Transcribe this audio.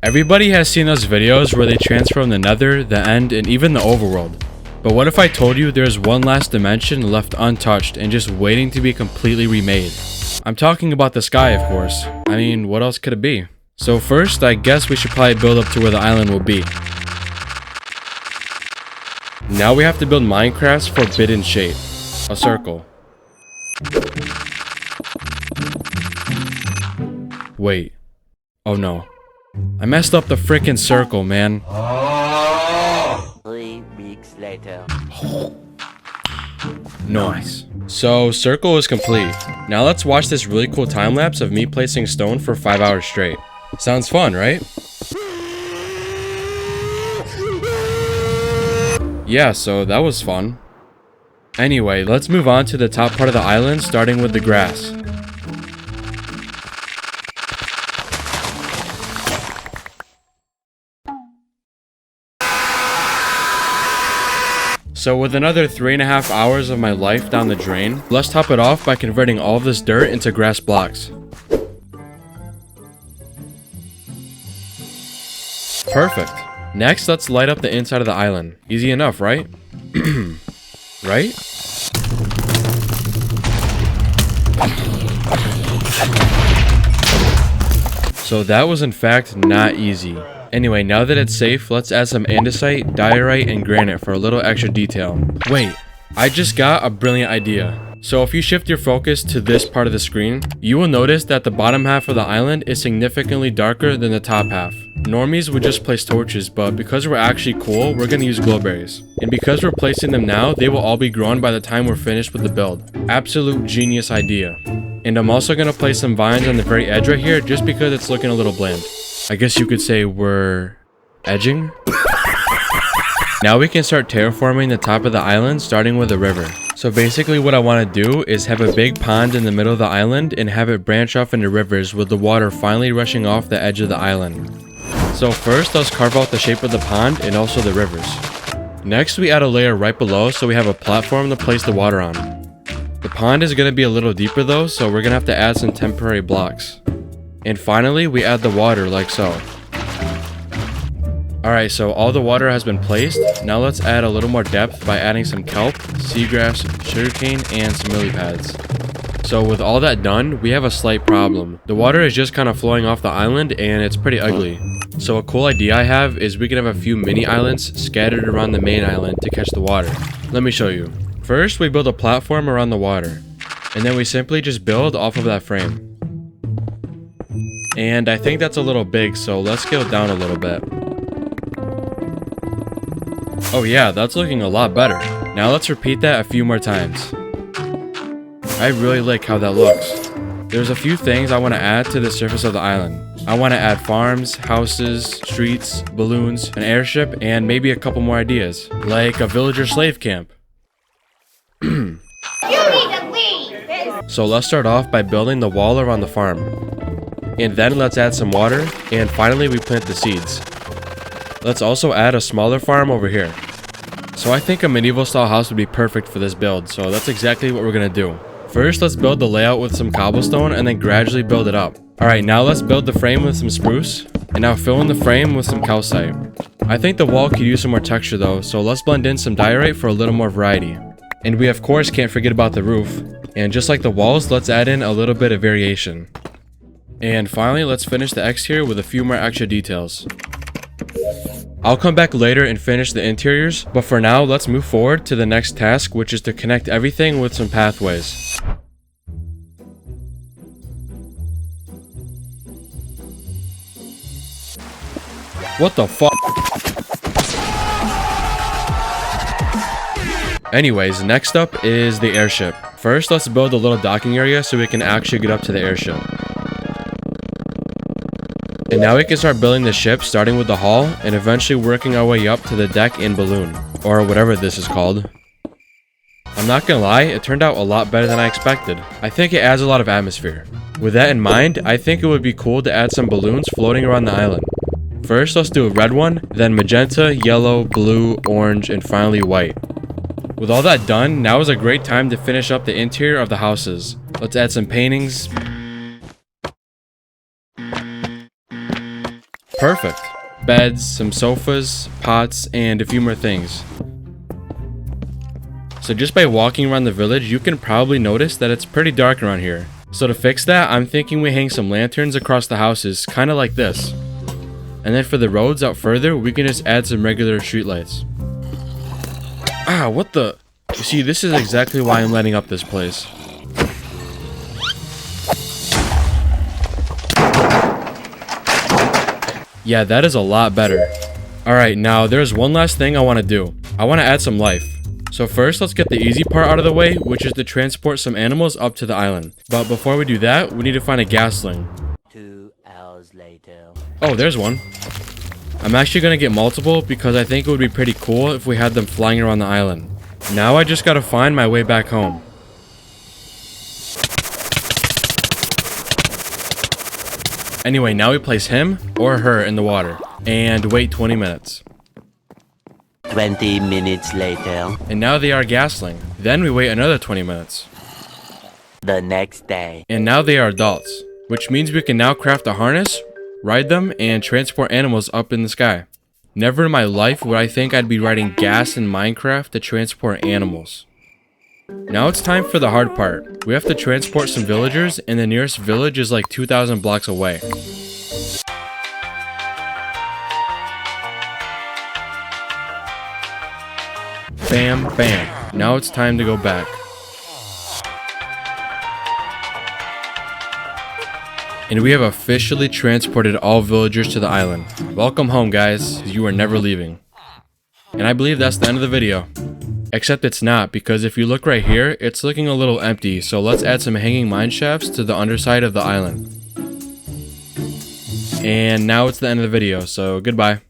Everybody has seen those videos where they transform the nether, the end, and even the overworld. But what if I told you there's one last dimension left untouched and just waiting to be completely remade? I'm talking about the sky, of course. I mean, what else could it be? So first, I guess we should probably build up to where the island will be. Now we have to build Minecraft's forbidden shape. A circle. Wait. Oh no. I messed up the frickin' circle, man. 3 weeks later. Nice. So, circle is complete. Now let's watch this really cool time lapse of me placing stone for 5 hours straight. Sounds fun, right? Yeah, so that was fun. Anyway, let's move on to the top part of the island, starting with the grass. So with another 3.5 hours of my life down the drain, let's top it off by converting all of this dirt into grass blocks. Perfect. Next, let's light up the inside of the island. Easy enough, right? Right? So that was in fact not easy. Anyway, now that it's safe, let's add some andesite, diorite, and granite for a little extra detail. Wait, I just got a brilliant idea. So if you shift your focus to this part of the screen, you will notice that the bottom half of the island is significantly darker than the top half. Normies would just place torches, but because we're actually cool, we're gonna use glowberries. And because we're placing them now, they will all be grown by the time we're finished with the build. Absolute genius idea. And I'm also gonna place some vines on the very edge right here just because it's looking a little bland. I guess you could say we're edging. Now we can start terraforming the top of the island, starting with a river. So basically what I want to do is have a big pond in the middle of the island and have it branch off into rivers with the water finally rushing off the edge of the island. So first, let's carve out the shape of the pond and also the rivers. Next, we add a layer right below so we have a platform to place the water on. The pond is going to be a little deeper though, so we're going to have to add some temporary blocks. And finally, we add the water like so. Alright, so all the water has been placed. Now let's add a little more depth by adding some kelp, seagrass, sugarcane, and some lily pads. So with all that done, we have a slight problem. The water is just kind of flowing off the island and it's pretty ugly. So a cool idea I have is we can have a few mini islands scattered around the main island to catch the water. Let me show you. First, we build a platform around the water. And then we simply just build off of that frame. And I think that's a little big, so let's scale it down a little bit. Oh yeah, that's looking a lot better. Now let's repeat that a few more times. I really like how that looks. There's a few things I want to add to the surface of the island. I want to add farms, houses, streets, balloons, an airship, and maybe a couple more ideas. Like a villager slave camp. You need to leave! So let's start off by building the wall around the farm. And then let's add some water, and finally we plant the seeds. Let's also add a smaller farm over here. So I think a medieval style house would be perfect for this build, so that's exactly what we're gonna do. First, let's build the layout with some cobblestone and then gradually build it up. Alright, now let's build the frame with some spruce, and now fill in the frame with some calcite. I think the wall could use some more texture though, so let's blend in some diorite for a little more variety. And we of course can't forget about the roof. And just like the walls, let's add in a little bit of variation. And finally, let's finish the exterior with a few more extra details. I'll come back later and finish the interiors, but for now, let's move forward to the next task, which is to connect everything with some pathways. What the fuck? Anyways, next up is the airship. First, let's build a little docking area so we can actually get up to the airship. And now we can start building the ship, starting with the hull, and eventually working our way up to the deck and balloon, or whatever this is called. I'm not gonna lie, it turned out a lot better than I expected. I think it adds a lot of atmosphere. With that in mind, I think it would be cool to add some balloons floating around the island. First, let's do a red one, then magenta, yellow, blue, orange, and finally white. With all that done, now is a great time to finish up the interior of the houses. Let's add some paintings. Perfect. Beds, some sofas, pots, and a few more things. So just by walking around the village, you can probably notice that it's pretty dark around here. So to fix that, I'm thinking we hang some lanterns across the houses, kind of like this. And then for the roads out further, we can just add some regular streetlights. Ah, what the? You see, this is exactly why I'm lighting up this place. Yeah, that is a lot better. Alright, now there's one last thing I want to do. I want to add some life. So first, let's get the easy part out of the way, which is to transport some animals up to the island. But before we do that, we need to find a Ghastling. 2 hours later. Oh, there's one. I'm actually going to get multiple because I think it would be pretty cool if we had them flying around the island. Now I just got to find my way back home. Anyway, now we place him or her in the water and wait 20 minutes. 20 minutes later. And now they are Ghastling. Then we wait another 20 minutes. The next day. And now they are adults, which means we can now craft a harness, ride them, and transport animals up in the sky. Never in my life would I think I'd be riding Ghasts in Minecraft to transport animals. Now it's time for the hard part. We have to transport some villagers, and the nearest village is like 2,000 blocks away. Bam, bam. Now it's time to go back. And we have officially transported all villagers to the island. Welcome home, guys. You are never leaving. And I believe that's the end of the video. Except it's not, because if you look right here, it's looking a little empty. So let's add some hanging mineshafts to the underside of the island. And now it's the end of the video, so goodbye.